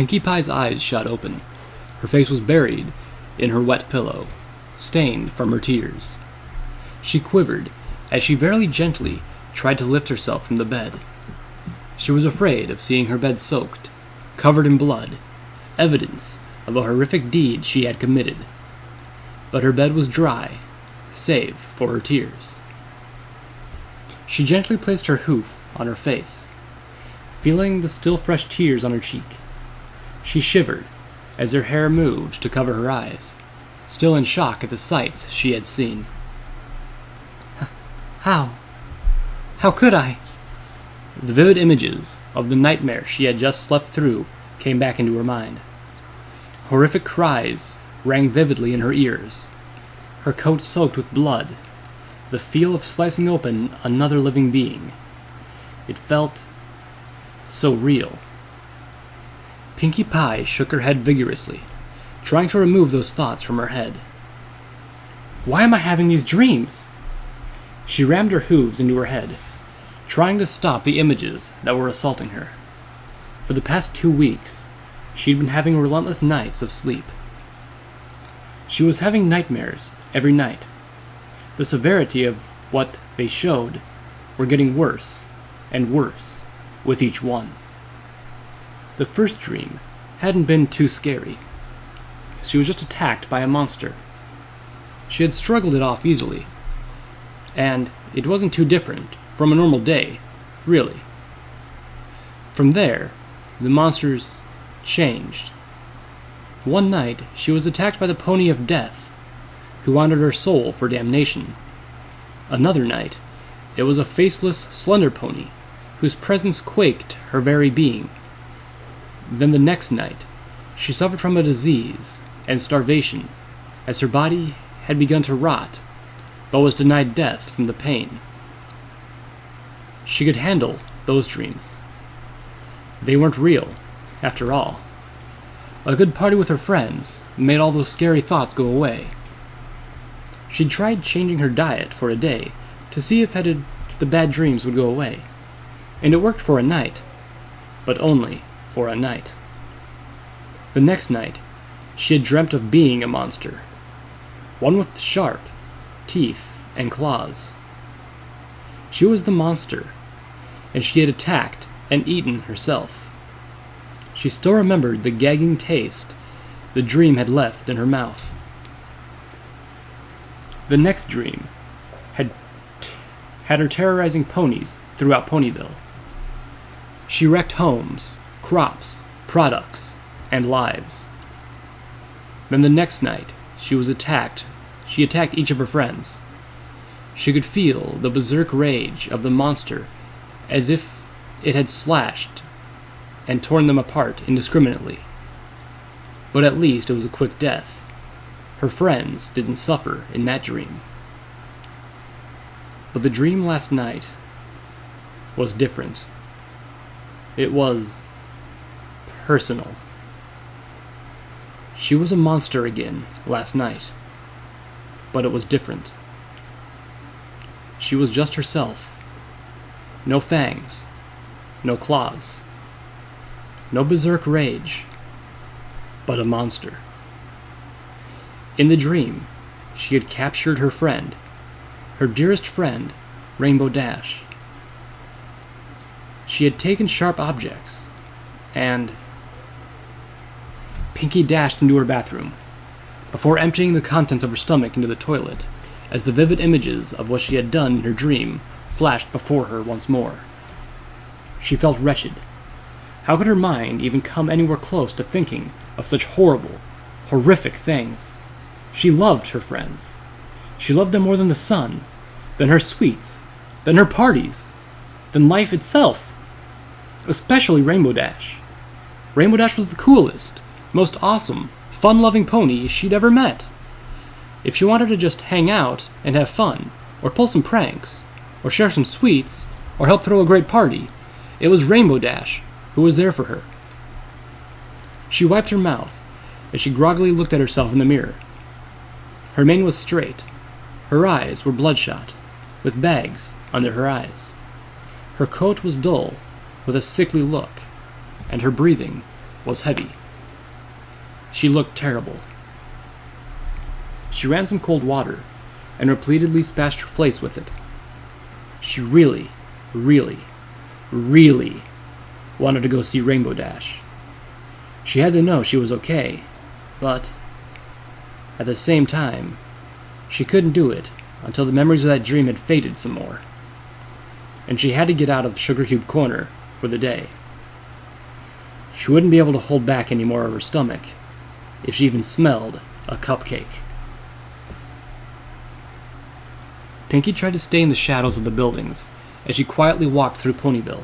Pinkie Pie's eyes shot open. Her face was buried in her wet pillow, stained from her tears. She quivered as she very gently tried to lift herself from the bed. She was afraid of seeing her bed soaked, covered in blood, evidence of a horrific deed she had committed. But her bed was dry, save for her tears. She gently placed her hoof on her face, feeling the still fresh tears on her cheek. She shivered as her hair moved to cover her eyes, still in shock at the sights she had seen. How could I? The vivid images of the nightmare she had just slept through came back into her mind. Horrific cries rang vividly in her ears, her coat soaked with blood, the feel of slicing open another living being. It felt so real. Pinkie Pie shook her head vigorously, trying to remove those thoughts from her head. Why am I having these dreams? She rammed her hooves into her head, trying to stop the images that were assaulting her. For the past 2 weeks, she'd been having relentless nights of sleep. She was having nightmares every night. The severity of what they showed were getting worse and worse with each one. The first dream hadn't been too scary. She was just attacked by a monster. She had struggled it off easily, and it wasn't too different from a normal day, really. From there, the monsters changed. One night, she was attacked by the Pony of Death, who wanted her soul for damnation. Another night, it was a faceless, slender pony, whose presence quaked her very being. Then the next night, she suffered from a disease and starvation, as her body had begun to rot, but was denied death from the pain. She could handle those dreams. They weren't real, after all. A good party with her friends made all those scary thoughts go away. She'd tried changing her diet for a day to see if the bad dreams would go away, and it worked for a night, but only for a night. The next night, she had dreamt of being a monster, one with sharp teeth and claws. She was the monster, and she had attacked and eaten herself. She still remembered the gagging taste the dream had left in her mouth. The next dream had her terrorizing ponies throughout Ponyville. She wrecked homes, crops, products, and lives. Then the next night, she attacked each of her friends. She could feel the berserk rage of the monster as if it had slashed and torn them apart indiscriminately. But at least it was a quick death. Her friends didn't suffer in that dream. But the dream last night was different. It was personal. She was a monster again last night, but it was different. She was just herself. No fangs, no claws, no berserk rage, but a monster. In the dream, she had captured her friend, her dearest friend, Rainbow Dash. She had taken sharp objects, and Pinkie dashed into her bathroom, before emptying the contents of her stomach into the toilet, as the vivid images of what she had done in her dream flashed before her once more. She felt wretched. How could her mind even come anywhere close to thinking of such horrible, horrific things? She loved her friends. She loved them more than the sun, than her sweets, than her parties, than life itself. Especially Rainbow Dash. Rainbow Dash was the coolest, most awesome, fun-loving pony she'd ever met. If she wanted to just hang out and have fun, or pull some pranks, or share some sweets, or help throw a great party, it was Rainbow Dash who was there for her. She wiped her mouth as she groggily looked at herself in the mirror. Her mane was straight. Her eyes were bloodshot, with bags under her eyes. Her coat was dull, with a sickly look, and her breathing was heavy. She looked terrible. She ran some cold water and repeatedly splashed her face with it. She really, really, really wanted to go see Rainbow Dash. She had to know she was okay, but at the same time, she couldn't do it until the memories of that dream had faded some more. And she had to get out of Sugar Cube Corner for the day. She wouldn't be able to hold back any more of her stomach if she even smelled a cupcake. Pinkie tried to stay in the shadows of the buildings as she quietly walked through Ponyville.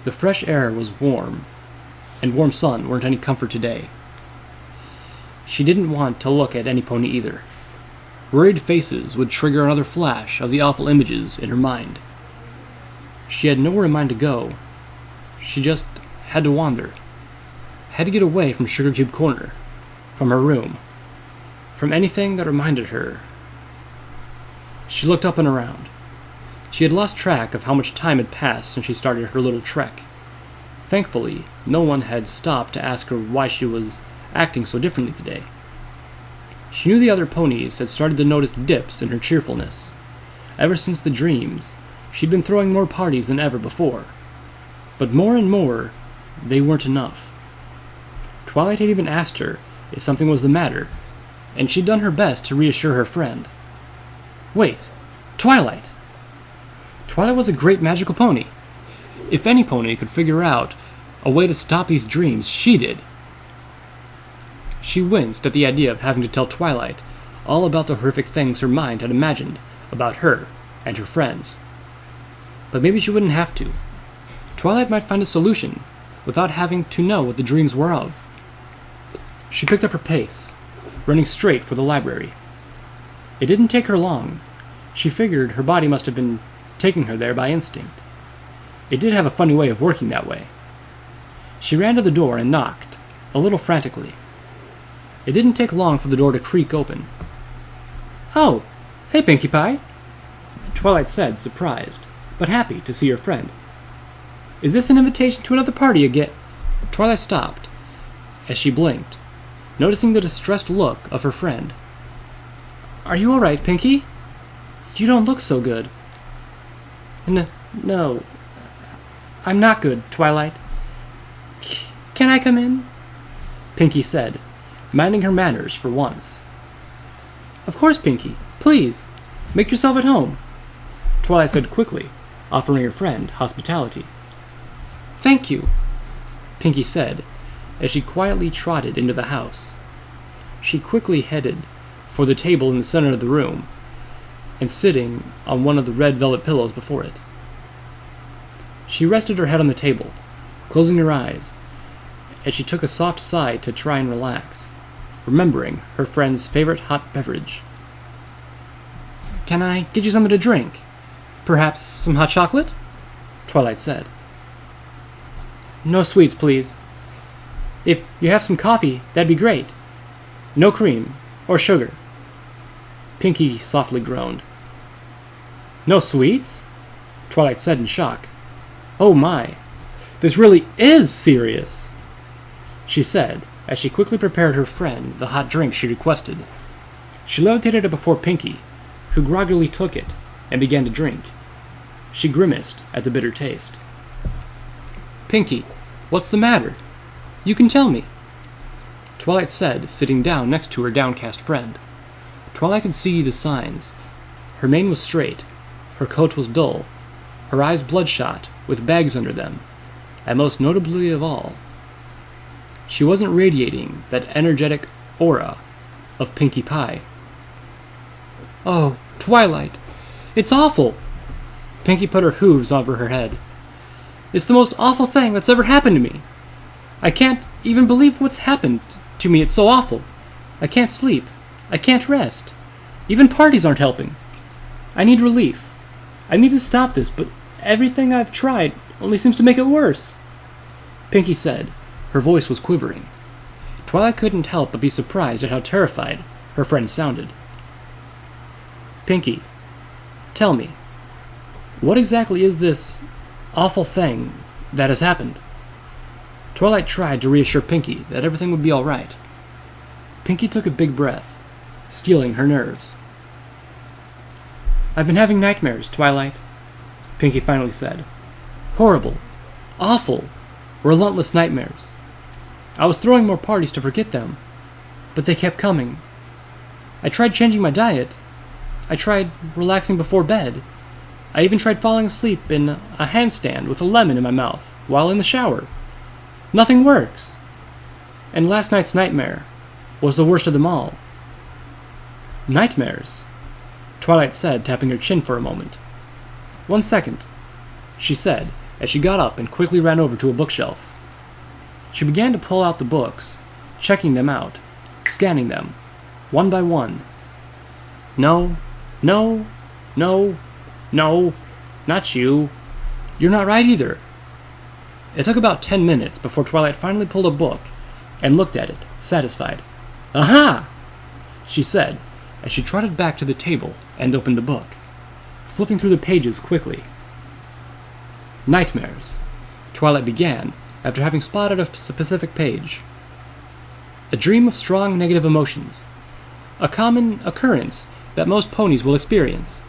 The fresh air was warm, and warm sun weren't any comfort today. She didn't want to look at any pony either. Worried faces would trigger another flash of the awful images in her mind. She had nowhere in mind to go. She just had to wander. Had to get away from Sugar Cube Corner, from her room, from anything that reminded her. She looked up and around. She had lost track of how much time had passed since she started her little trek. Thankfully, no one had stopped to ask her why she was acting so differently today. She knew the other ponies had started to notice dips in her cheerfulness. Ever since the dreams, she'd been throwing more parties than ever before. But more and more, they weren't enough. Twilight had even asked her if something was the matter, and she'd done her best to reassure her friend. Wait, Twilight! Twilight was a great magical pony. If any pony could figure out a way to stop these dreams, she did. She winced at the idea of having to tell Twilight all about the horrific things her mind had imagined about her and her friends. But maybe she wouldn't have to. Twilight might find a solution without having to know what the dreams were of. She picked up her pace, running straight for the library. It didn't take her long. She figured her body must have been taking her there by instinct. It did have a funny way of working that way. She ran to the door and knocked, a little frantically. It didn't take long for the door to creak open. "Oh, hey, Pinkie Pie," Twilight said, surprised, but happy to see her friend. "Is this an invitation to another party again?" Twilight stopped as she blinked, noticing the distressed look of her friend. "Are you all right, Pinkie? You don't look so good." No, I'm not good, Twilight. Can I come in?" Pinkie said, minding her manners for once. "Of course, Pinkie. Please, make yourself at home," Twilight said quickly, offering her friend hospitality. "Thank you," Pinkie said, as she quietly trotted into the house. She quickly headed for the table in the center of the room, and sitting on one of the red velvet pillows before it. She rested her head on the table, closing her eyes, as she took a soft sigh to try and relax, remembering her friend's favorite hot beverage. "Can I get you something to drink? Perhaps some hot chocolate?" Twilight said. "No sweets, please. If you have some coffee, that'd be great. No cream or sugar." Pinkie softly groaned. "No sweets?" Twilight said in shock. "Oh my, this really is serious," she said, as she quickly prepared her friend the hot drink she requested. She levitated it before Pinkie, who groggily took it and began to drink. She grimaced at the bitter taste. "Pinkie, what's the matter? You can tell me," Twilight said, sitting down next to her downcast friend. Twilight could see the signs. Her mane was straight, her coat was dull, her eyes bloodshot, with bags under them, and most notably of all, she wasn't radiating that energetic aura of Pinkie Pie. "Oh, Twilight, it's awful!" Pinkie put her hooves over her head. "It's the most awful thing that's ever happened to me. I can't even believe what's happened to me. It's so awful. I can't sleep. I can't rest. Even parties aren't helping. I need relief. I need to stop this, but everything I've tried only seems to make it worse," Pinkie said. Her voice was quivering. Twilight couldn't help but be surprised at how terrified her friend sounded. "Pinkie, tell me, what exactly is this awful thing that has happened?" Twilight tried to reassure Pinkie that everything would be all right. Pinkie took a big breath, steeling her nerves. "I've been having nightmares, Twilight," Pinkie finally said. "Horrible, awful, relentless nightmares. I was throwing more parties to forget them, but they kept coming. I tried changing my diet. I tried relaxing before bed. I even tried falling asleep in a handstand with a lemon in my mouth while in the shower. Nothing works. And last night's nightmare was the worst of them all." "Nightmares?" Twilight said, tapping her chin for a moment. "1 second," she said, as she got up and quickly ran over to a bookshelf. She began to pull out the books, checking them out, scanning them, one by one. No, no, no, no, not you. You're not right either." It took about 10 minutes before Twilight finally pulled a book and looked at it, satisfied. "Aha!" she said, as she trotted back to the table and opened the book, flipping through the pages quickly. "Nightmares," Twilight began after having spotted a specific page. "A dream of strong negative emotions. A common occurrence that most ponies will experience.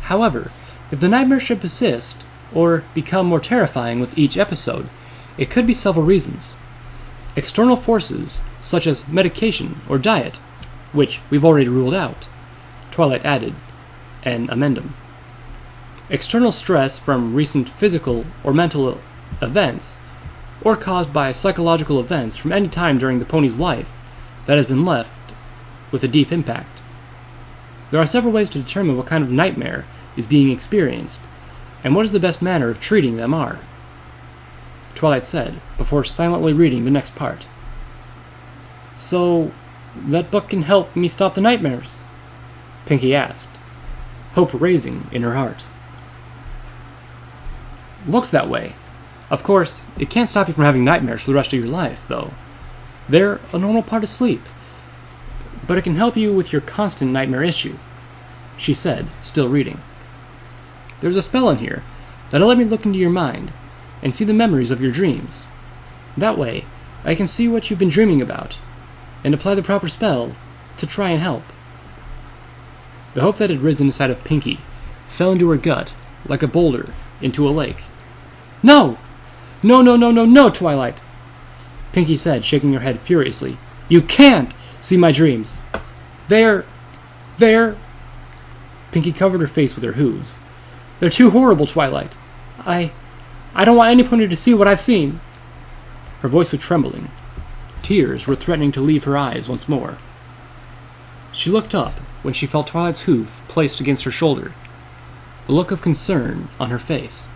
However, if the nightmare should persist, or become more terrifying with each episode, it could be several reasons. External forces, such as medication or diet, which we've already ruled out," Twilight added, an amendum. "External stress from recent physical or mental events, or caused by psychological events from any time during the pony's life that has been left with a deep impact. There are several ways to determine what kind of nightmare is being experienced, and what is the best manner of treating them are," Twilight said, before silently reading the next part. "So, that book can help me stop the nightmares?" Pinkie asked, hope rising in her heart. "Looks that way. Of course, it can't stop you from having nightmares for the rest of your life, though. They're a normal part of sleep. But it can help you with your constant nightmare issue," she said, still reading. "There's a spell in here that'll let me look into your mind and see the memories of your dreams. That way, I can see what you've been dreaming about and apply the proper spell to try and help." The hope that had risen inside of Pinkie fell into her gut like a boulder into a lake. "No! No, no, no, no, no, Twilight!" Pinkie said, shaking her head furiously. "You can't see my dreams. They're... Pinkie covered her face with her hooves. "They're too horrible, Twilight. I don't want any pony to see what I've seen." Her voice was trembling. Tears were threatening to leave her eyes once more. She looked up when she felt Twilight's hoof placed against her shoulder, the look of concern on her face.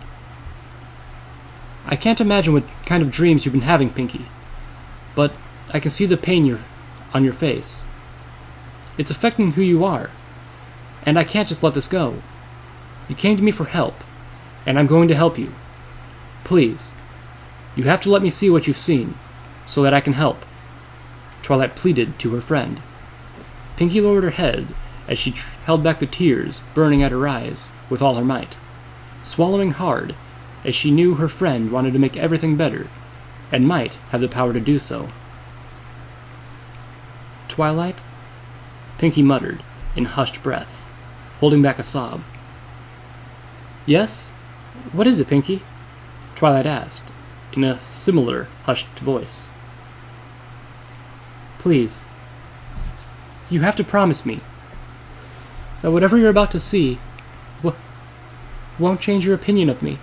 "I can't imagine what kind of dreams you've been having, Pinkie, but I can see the pain on your face. It's affecting who you are, and I can't just let this go. You came to me for help, and I'm going to help you. Please, you have to let me see what you've seen, so that I can help," Twilight pleaded to her friend. Pinkie lowered her head as she held back the tears burning at her eyes with all her might, swallowing hard as she knew her friend wanted to make everything better, and might have the power to do so. "Twilight?" Pinkie muttered in hushed breath, holding back a sob. "Yes? What is it, Pinkie?" Twilight asked, in a similar hushed voice. "Please, you have to promise me that whatever you're about to see won't change your opinion of me."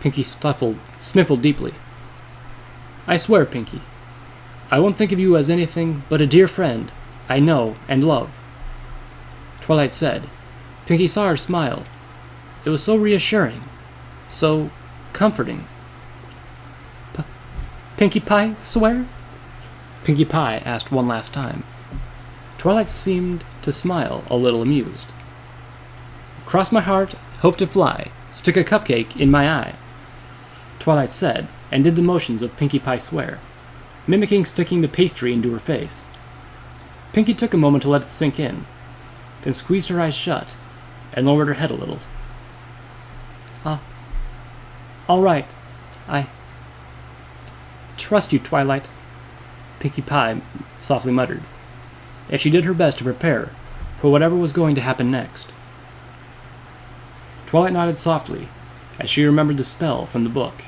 Pinkie sniffled deeply. "I swear, Pinkie, I won't think of you as anything but a dear friend I know and love," Twilight said. Pinkie saw her smile. It was so reassuring, so comforting. "Pinkie Pie, swear?" Pinkie Pie asked one last time. Twilight seemed to smile, a little amused. "Cross my heart, hope to fly, stick a cupcake in my eye," Twilight said, and did the motions of Pinkie Pie swear, mimicking sticking the pastry into her face. Pinkie took a moment to let it sink in, then squeezed her eyes shut and lowered her head a little. All right. trust you, Twilight," Pinkie Pie softly muttered, as she did her best to prepare for whatever was going to happen next. Twilight nodded softly as she remembered the spell from the book,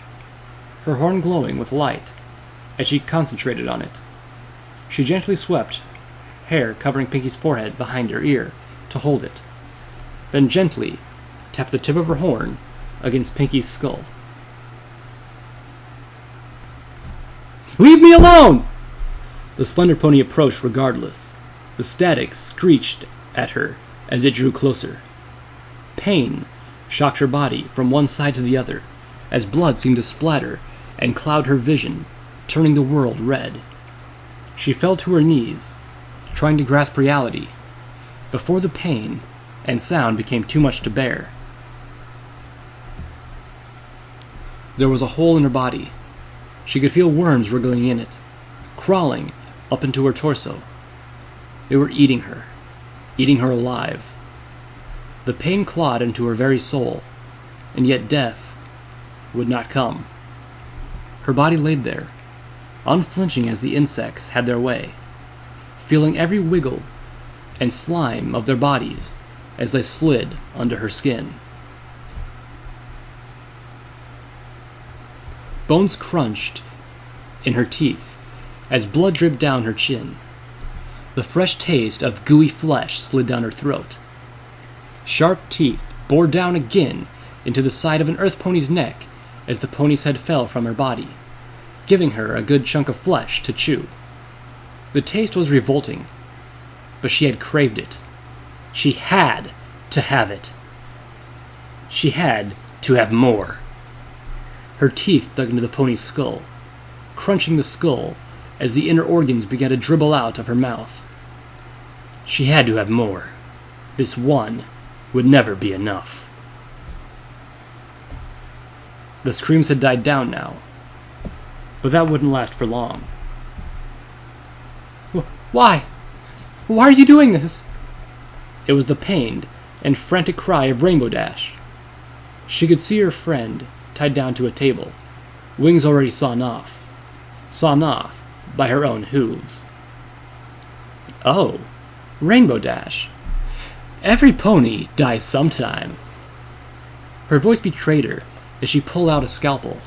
her horn glowing with light as she concentrated on it. She gently swept hair covering Pinkie's forehead behind her ear to hold it, then gently tapped the tip of her horn against Pinkie's skull. "Leave me alone!" The slender pony approached regardless. The static screeched at her as it drew closer. Pain shocked her body from one side to the other, as blood seemed to splatter and cloud her vision, turning the world red. She fell to her knees, trying to grasp reality, before the pain and sound became too much to bear. There was a hole in her body. She could feel worms wriggling in it, crawling up into her torso. They were eating her alive. The pain clawed into her very soul, and yet death would not come. Her body laid there, unflinching as the insects had their way, feeling every wiggle and slime of their bodies as they slid under her skin. Bones crunched in her teeth as blood dripped down her chin. The fresh taste of gooey flesh slid down her throat. Sharp teeth bore down again into the side of an earth pony's neck as the pony's head fell from her body, giving her a good chunk of flesh to chew. The taste was revolting, but she had craved it. She had to have it. She had to have more. Her teeth dug into the pony's skull, crunching the skull as the inner organs began to dribble out of her mouth. She had to have more. This one would never be enough. The screams had died down now, but that wouldn't last for long. Why? Why are you doing this? It was the pained and frantic cry of Rainbow Dash. She could see her friend tied down to a table, wings already sawn off by her own hooves. Oh, Rainbow Dash. Every pony dies sometime. Her voice betrayed her as she pulled out a scalpel.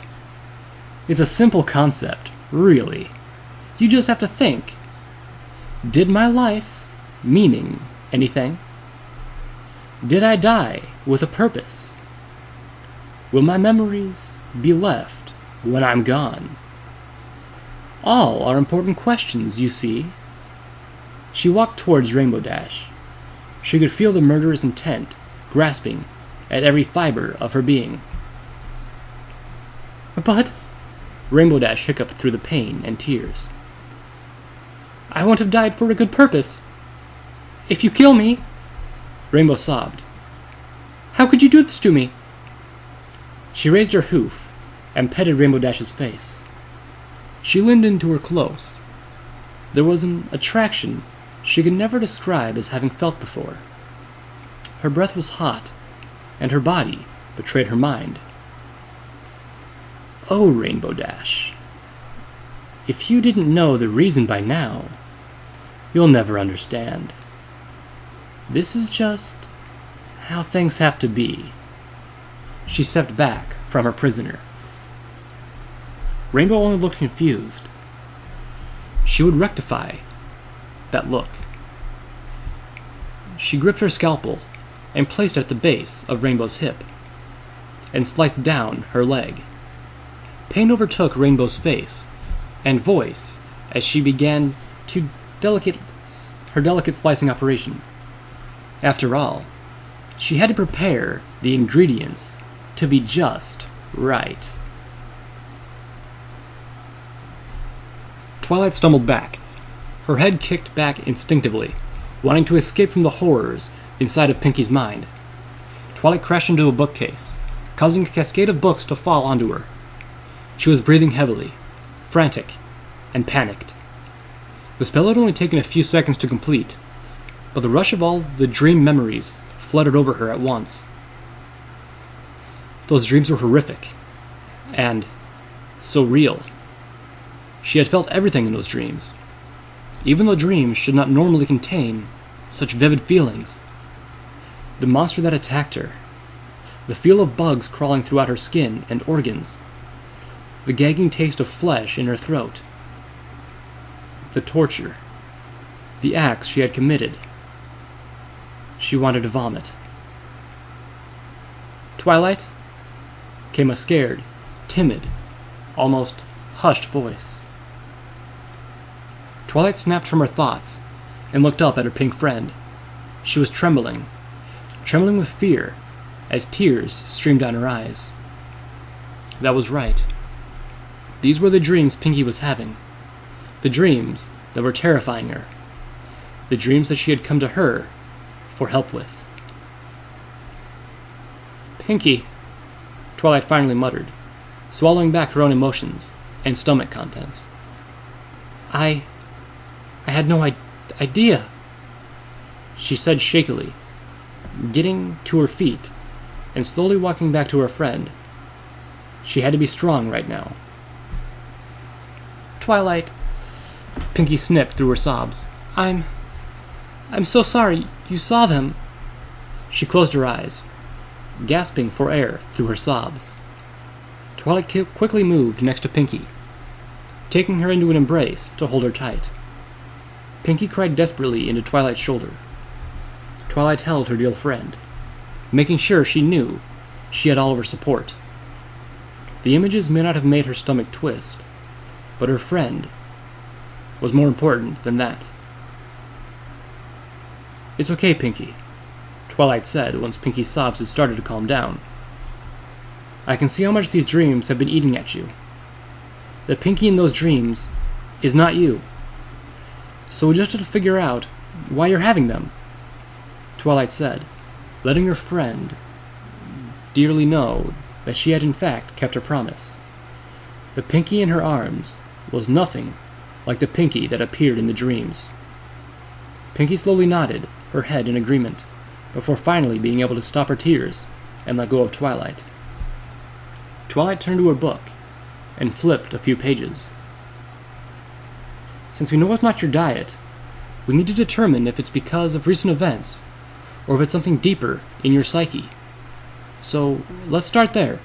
It's a simple concept, really. You just have to think. Did my life meaning anything? Did I die with a purpose? Will my memories be left when I'm gone? All are important questions, you see. She walked towards Rainbow Dash. She could feel the murderous intent grasping at every fiber of her being. But, Rainbow Dash hiccuped through the pain and tears, I won't have died for a good purpose. If you kill me, Rainbow sobbed. How could you do this to me? She raised her hoof and petted Rainbow Dash's face. She leaned into her close. There was an attraction she could never describe as having felt before. Her breath was hot, and her body betrayed her mind. Oh, Rainbow Dash, if you didn't know the reason by now, you'll never understand. This is just how things have to be. She stepped back from her prisoner. Rainbow only looked confused. She would rectify that look. She gripped her scalpel and placed it at the base of Rainbow's hip, and sliced down her leg. Pain overtook Rainbow's face and voice as she began her delicate slicing operation. After all, she had to prepare the ingredients to be just right. Twilight stumbled back. Her head kicked back instinctively, wanting to escape from the horrors inside of Pinkie's mind. Twilight crashed into a bookcase, causing a cascade of books to fall onto her. She was breathing heavily, frantic, and panicked. The spell had only taken a few seconds to complete, but the rush of all the dream memories flooded over her at once. Those dreams were horrific, and so real. She had felt everything in those dreams, even though dreams should not normally contain such vivid feelings. The monster that attacked her, the feel of bugs crawling throughout her skin and organs, the gagging taste of flesh in her throat, the torture, the acts she had committed. She wanted to vomit. Twilight, came a scared, timid, almost hushed voice. Twilight snapped from her thoughts and looked up at her pink friend. She was trembling with fear as tears streamed down her eyes. That was right. These were the dreams Pinkie was having. The dreams that were terrifying her. The dreams that she had come to her for help with. Pinkie, Twilight finally muttered, swallowing back her own emotions and stomach contents. I had no idea, she said shakily, getting to her feet and slowly walking back to her friend. She had to be strong right now. Twilight, Pinkie sniffed through her sobs. I'm so sorry you saw them. She closed her eyes, gasping for air through her sobs. Twilight quickly moved next to Pinkie, taking her into an embrace to hold her tight. Pinkie cried desperately into Twilight's shoulder. Twilight held her dear friend, making sure she knew she had all of her support. The images may not have made her stomach twist, but her friend was more important than that. It's okay, Pinkie, Twilight said once Pinkie's sobs had started to calm down. I can see how much these dreams have been eating at you. The Pinkie in those dreams is not you. So we just have to figure out why you're having them, Twilight said, letting her friend dearly know that she had in fact kept her promise. The Pinkie in her arms was nothing like the Pinkie that appeared in the dreams. Pinkie slowly nodded her head in agreement, before finally being able to stop her tears and let go of Twilight. Twilight turned to her book and flipped a few pages. Since we know it's not your diet, we need to determine if it's because of recent events, or if it's something deeper in your psyche. So, let's start there.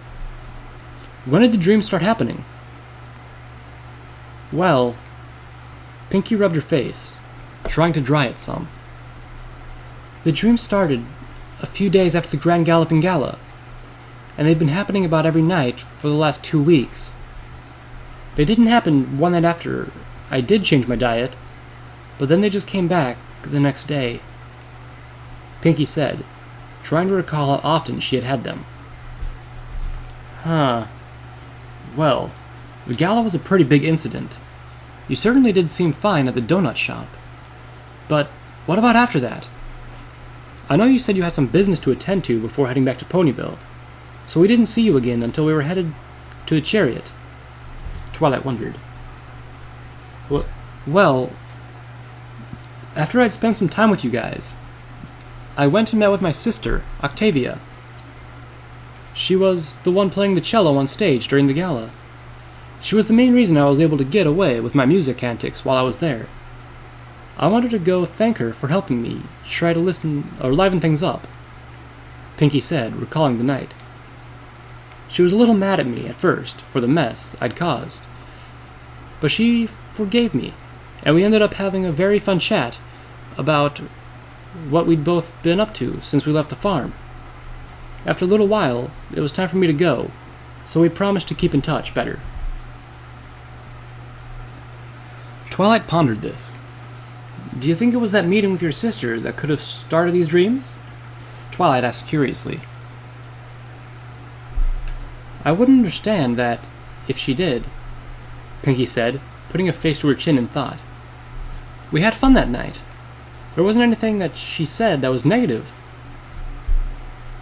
When did the dreams start happening? Well, Pinkie rubbed her face, trying to dry it some. The dreams started a few days after the Grand Galloping Gala, and they've been happening about every night for the last 2 weeks. They didn't happen one night after I did change my diet, but then they just came back the next day, Pinkie said, trying to recall how often she had had them. Huh. Well, the gala was a pretty big incident. You certainly did seem fine at the donut shop. But what about after that? I know you said you had some business to attend to before heading back to Ponyville, so we didn't see you again until we were headed to the chariot. Twilight wondered. Well, after I'd spent some time with you guys, I went and met with my sister, Octavia. She was the one playing the cello on stage during the gala. She was the main reason I was able to get away with my music antics while I was there. I wanted to go thank her for helping me try to liven things up, Pinkie said, recalling the night. She was a little mad at me at first for the mess I'd caused, but she forgave me, and we ended up having a very fun chat about what we'd both been up to since we left the farm. After a little while, it was time for me to go, so we promised to keep in touch better. Twilight pondered this. Do you think it was that meeting with your sister that could have started these dreams? Twilight asked curiously. I wouldn't understand that if she did, Pinkie said, putting a face to her chin in thought. We had fun that night. There wasn't anything that she said that was negative.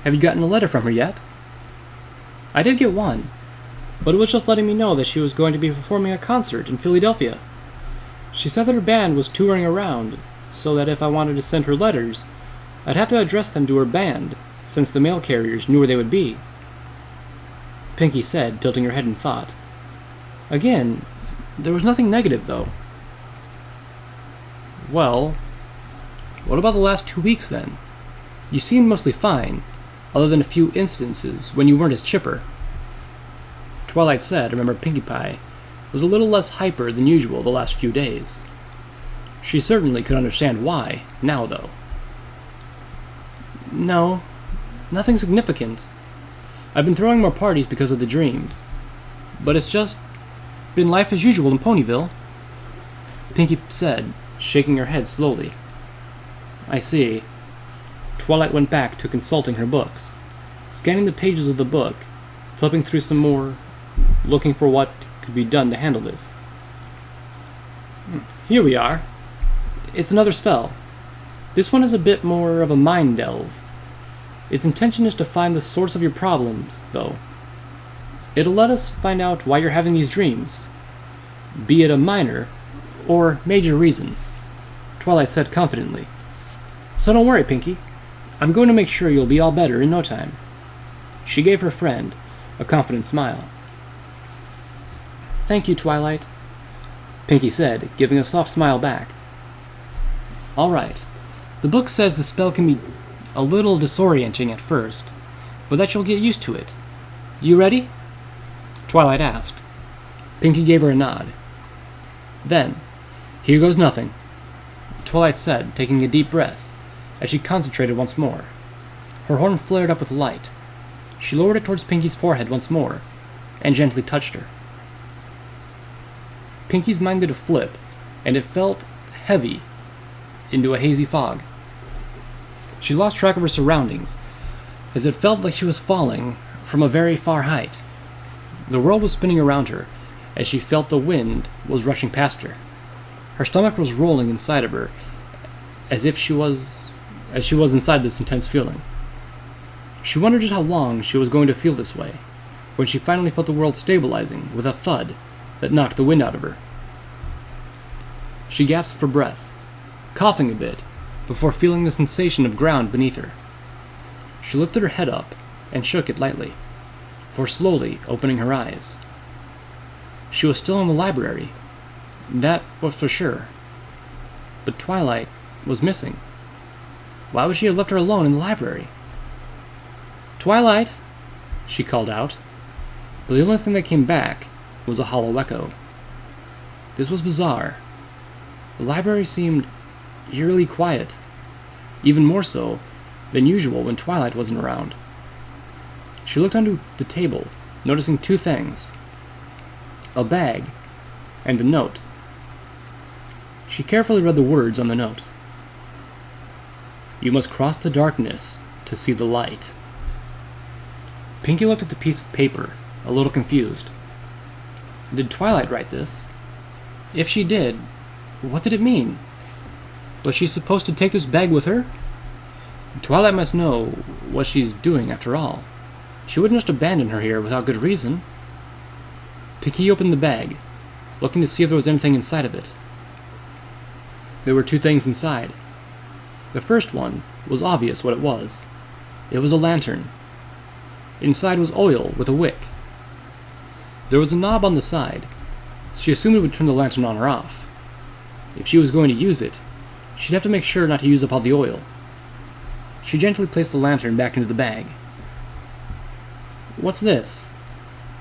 Have you gotten a letter from her yet? I did get one, but it was just letting me know that she was going to be performing a concert in Philadelphia. She said that her band was touring around, so that if I wanted to send her letters, I'd have to address them to her band, since the mail carriers knew where they would be. Pinkie said, tilting her head in thought. Again, There was nothing negative, though. Well, what about the last 2 weeks, then? You seemed mostly fine, other than a few instances when you weren't as chipper. Twilight said, remember Pinkie Pie, was a little less hyper than usual the last few days. She certainly could understand why, now though. No, nothing significant. I've been throwing more parties because of the dreams. But it's just been life as usual in Ponyville, Pinkie said, shaking her head slowly. I see. Twilight went back to consulting her books, scanning the pages of the book, flipping through some more, looking for what could be done to handle this. Here we are. It's another spell. This one is a bit more of a mind delve. Its intention is to find the source of your problems, though. It'll let us find out why you're having these dreams, be it a minor or major reason, Twilight said confidently. So don't worry, Pinkie. I'm going to make sure you'll be all better in no time. She gave her friend a confident smile. Thank you, Twilight, Pinkie said, giving a soft smile back. All right. The book says the spell can be a little disorienting at first, but that you'll get used to it. You ready? Twilight asked. Pinkie gave her a nod. Then, here goes nothing, Twilight said, taking a deep breath, as she concentrated once more. Her horn flared up with light. She lowered it towards Pinkie's forehead once more, and gently touched her. Pinkie's mind did a flip, and it felt heavy into a hazy fog. She lost track of her surroundings, as it felt like she was falling from a very far height. The world was spinning around her, as she felt the wind was rushing past her. Her stomach was rolling inside of her, as she was inside this intense feeling. She wondered just how long she was going to feel this way, when she finally felt the world stabilizing with a thud that knocked the wind out of her. She gasped for breath, coughing a bit, before feeling the sensation of ground beneath her. She lifted her head up and shook it lightly, before slowly opening her eyes. She was still in the library, that was for sure. But Twilight was missing. Why would she have left her alone in the library? Twilight, she called out, but the only thing that came back was a hollow echo. This was bizarre. The library seemed eerily quiet, even more so than usual when Twilight wasn't around. She looked under the table, noticing two things: a bag and a note. She carefully read the words on the note. You must cross the darkness to see the light. Pinkie looked at the piece of paper, a little confused. Did Twilight write this? If she did, what did it mean? Was she supposed to take this bag with her? Twilight must know what she's doing after all. She wouldn't just abandon her here without good reason. Pinkie opened the bag, looking to see if there was anything inside of it. There were two things inside. The first one was obvious what it was. It was a lantern. Inside was oil with a wick. There was a knob on the side. She assumed it would turn the lantern on or off. If she was going to use it, she'd have to make sure not to use up all the oil. She gently placed the lantern back into the bag. What's this?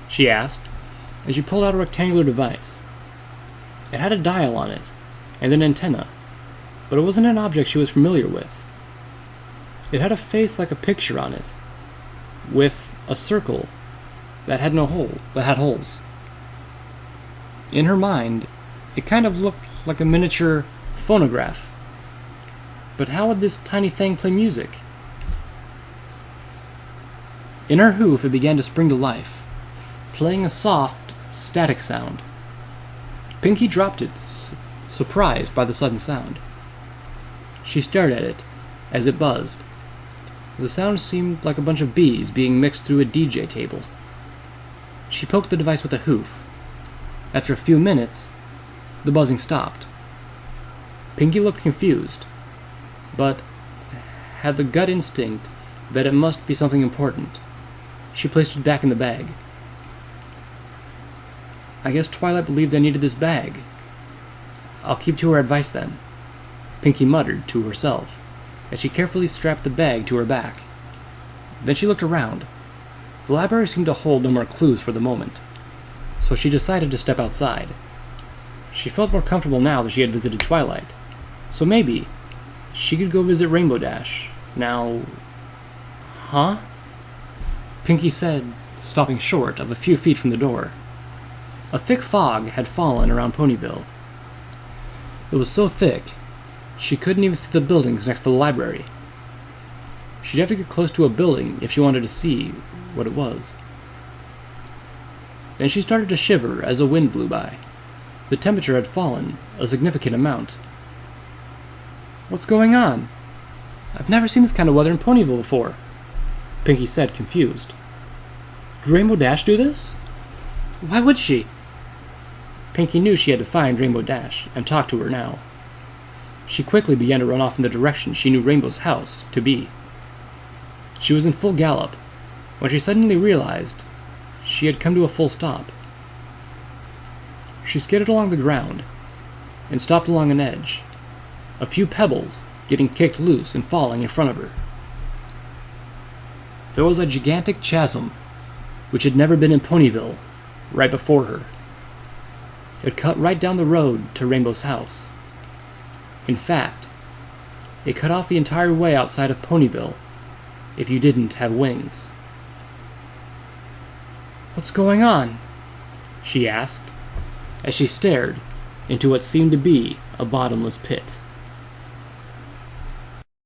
She asked, and she pulled out a rectangular device. It had a dial on it, and an antenna, but it wasn't an object she was familiar with. It had a face like a picture on it, with a circle that had holes. In her mind, it kind of looked like a miniature phonograph. But how would this tiny thing play music? In her hoof, it began to spring to life, playing a soft, static sound. Pinkie dropped it, surprised by the sudden sound. She stared at it as it buzzed. The sound seemed like a bunch of bees being mixed through a DJ table. She poked the device with a hoof. After a few minutes, the buzzing stopped. Pinkie looked confused, but had the gut instinct that it must be something important. She placed it back in the bag. I guess Twilight believed I needed this bag. I'll keep to her advice then, Pinkie muttered to herself, as she carefully strapped the bag to her back. Then she looked around. The library seemed to hold no more clues for the moment, so she decided to step outside. She felt more comfortable now that she had visited Twilight, so maybe she could go visit Rainbow Dash. Now... Huh? Pinkie said, stopping short of a few feet from the door. A thick fog had fallen around Ponyville. It was so thick, she couldn't even see the buildings next to the library. She'd have to get close to a building if she wanted to see what it was. Then she started to shiver as a wind blew by. The temperature had fallen a significant amount. What's going on? I've never seen this kind of weather in Ponyville before, Pinkie said, confused. Did Rainbow Dash do this? Why would she? Pinkie knew she had to find Rainbow Dash and talk to her now. She quickly began to run off in the direction she knew Rainbow's house to be. She was in full gallop when she suddenly realized she had come to a full stop. She skidded along the ground and stopped along an edge, a few pebbles getting kicked loose and falling in front of her. There was a gigantic chasm, which had never been in Ponyville, right before her. It cut right down the road to Rainbow's house. In fact, it cut off the entire way outside of Ponyville if you didn't have wings. What's going on? She asked, as she stared into what seemed to be a bottomless pit.